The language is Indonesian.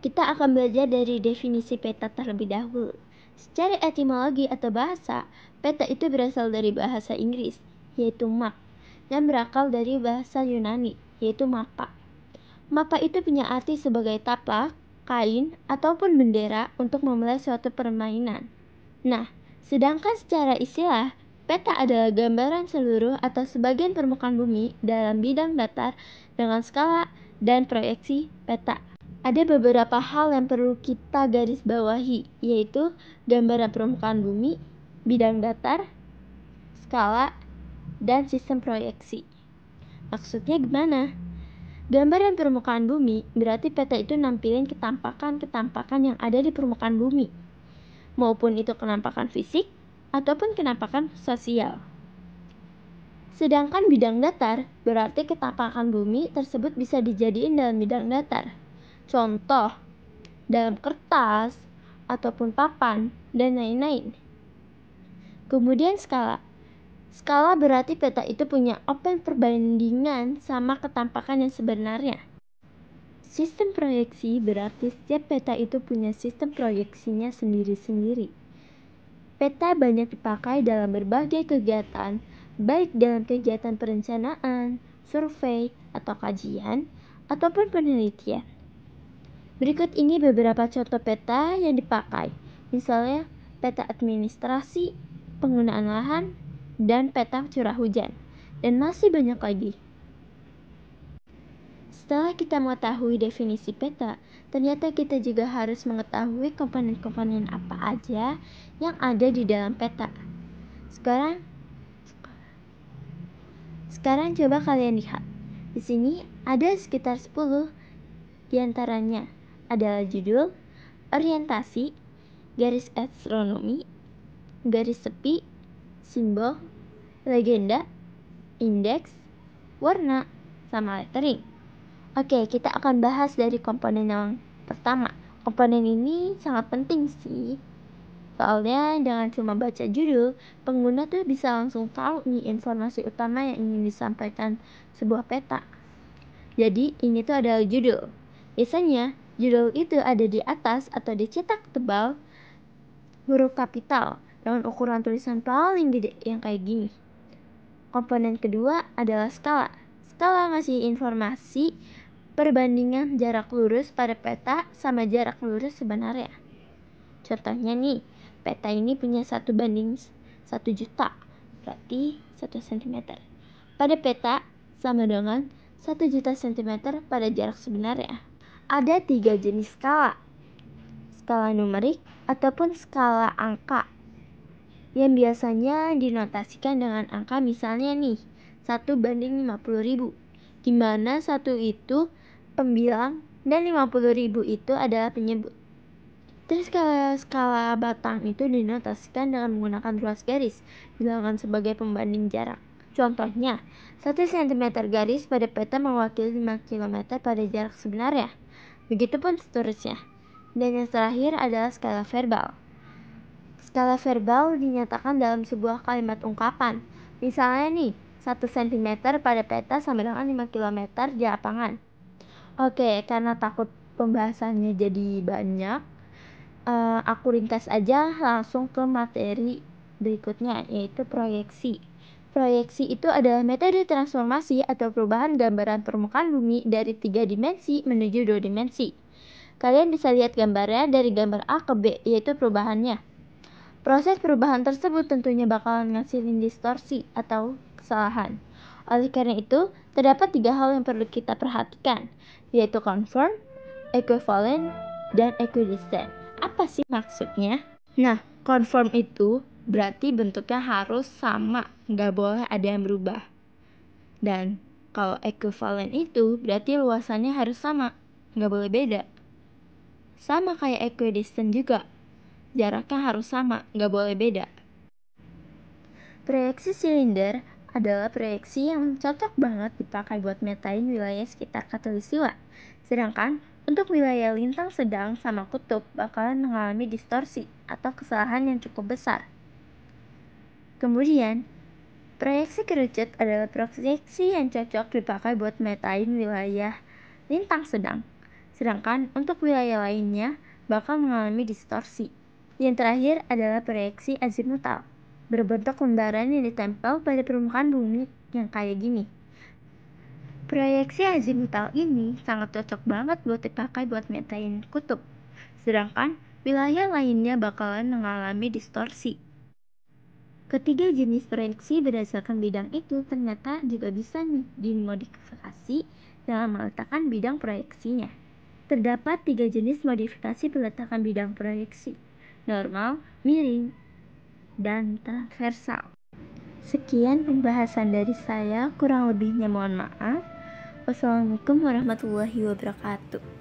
Kita akan belajar dari definisi peta terlebih dahulu. Secara etimologi atau bahasa, peta itu berasal dari bahasa Inggris, yaitu map, dan berakal dari bahasa Yunani, yaitu mapa. Mapa itu punya arti sebagai taplak, kain, ataupun bendera untuk memulai suatu permainan. Nah, sedangkan secara istilah, peta adalah gambaran seluruh atau sebagian permukaan bumi dalam bidang datar dengan skala dan proyeksi peta. Ada beberapa hal yang perlu kita garis bawahi, yaitu gambaran permukaan bumi, bidang datar, skala, dan sistem proyeksi. Maksudnya gimana? Gambaran permukaan bumi berarti peta itu nampilin ketampakan-ketampakan yang ada di permukaan bumi, maupun itu kenampakan fisik ataupun kenampakan sosial. Sedangkan bidang datar berarti ketampakan bumi tersebut bisa dijadiin dalam bidang datar. Contoh, dalam kertas, ataupun papan, dan lain-lain. Kemudian skala. Skala berarti peta itu punya open perbandingan sama ketampakan yang sebenarnya. Sistem proyeksi berarti setiap peta itu punya sistem proyeksinya sendiri-sendiri. Peta banyak dipakai dalam berbagai kegiatan, baik dalam kegiatan perencanaan, survei, atau kajian, ataupun penelitian. Berikut ini beberapa contoh peta yang dipakai, misalnya peta administrasi, penggunaan lahan, dan peta curah hujan, dan masih banyak lagi. Setelah kita mengetahui definisi peta, ternyata kita juga harus mengetahui komponen-komponen apa aja yang ada di dalam peta. Sekarang coba kalian lihat. Di sini ada sekitar 10 diantaranya. Adalah judul, orientasi, garis astronomi, garis sepi, simbol, legenda, indeks, warna, sama lettering. Oke, kita akan bahas dari komponen yang pertama. Komponen ini sangat penting sih. Soalnya dengan cuma baca judul, pengguna tuh bisa langsung tahu nih informasi utama yang ingin disampaikan sebuah peta. Jadi ini tuh adalah judul. Biasanya judul itu ada di atas atau dicetak tebal huruf kapital dengan ukuran tulisan paling gede yang kayak gini. Komponen kedua adalah skala. Skala ngasih informasi perbandingan jarak lurus pada peta sama jarak lurus sebenarnya. Contohnya nih, peta ini punya 1:1 juta, berarti 1 cm. Pada peta sama dengan 1 juta cm pada jarak sebenarnya. Ada 3 jenis skala. Skala numerik ataupun skala angka, yang biasanya dinotasikan dengan angka, misalnya nih 1:50.000, di mana 1 itu pembilang dan 50.000 itu adalah penyebut. Terus skala batang itu dinotasikan dengan menggunakan ruas garis, bilangan sebagai pembanding jarak. Contohnya, 1 cm garis pada peta mewakili 5 km pada jarak sebenarnya. Begitupun seterusnya. Dan yang terakhir adalah skala verbal. Skala verbal dinyatakan dalam sebuah kalimat ungkapan. Misalnya nih, 1 cm pada peta sama dengan 5 km di lapangan. Oke, karena takut pembahasannya jadi banyak, aku ringkas aja langsung ke materi berikutnya, yaitu proyeksi. Proyeksi itu adalah metode transformasi atau perubahan gambaran permukaan bumi dari 3 dimensi menuju 2 dimensi. Kalian bisa lihat gambarnya dari gambar A ke B, yaitu perubahannya. Proses perubahan tersebut tentunya bakalan ngasilin distorsi atau kesalahan. Oleh karena itu, terdapat 3 hal yang perlu kita perhatikan, yaitu conform, equivalent, dan equidistant. Apa sih maksudnya? Nah, conform itu berarti bentuknya harus sama, nggak boleh ada yang berubah. Dan kalau equivalent itu berarti luasannya harus sama, nggak boleh beda. Sama kayak equidistant juga, jaraknya harus sama, nggak boleh beda. Proyeksi silinder adalah proyeksi yang cocok banget dipakai buat metain wilayah sekitar khatulistiwa. Sedangkan untuk wilayah lintang sedang sama kutub bakalan mengalami distorsi atau kesalahan yang cukup besar. Kemudian, proyeksi kerucut adalah proyeksi yang cocok dipakai buat metain wilayah lintang sedang. sedangkan untuk wilayah lainnya bakal mengalami distorsi. Yang terakhir adalah proyeksi azimutal, berbentuk lembaran yang ditempel pada permukaan bumi yang kayak gini. Proyeksi azimutal ini sangat cocok banget buat dipakai buat metain kutub, sedangkan wilayah lainnya bakalan mengalami distorsi. Ketiga jenis proyeksi berdasarkan bidang itu ternyata juga bisa dimodifikasi dalam meletakkan bidang proyeksinya. Terdapat 3 jenis modifikasi peletakan bidang proyeksi: normal, miring, dan transversal. Sekian pembahasan dari saya, kurang lebihnya mohon maaf. Wassalamualaikum warahmatullahi wabarakatuh.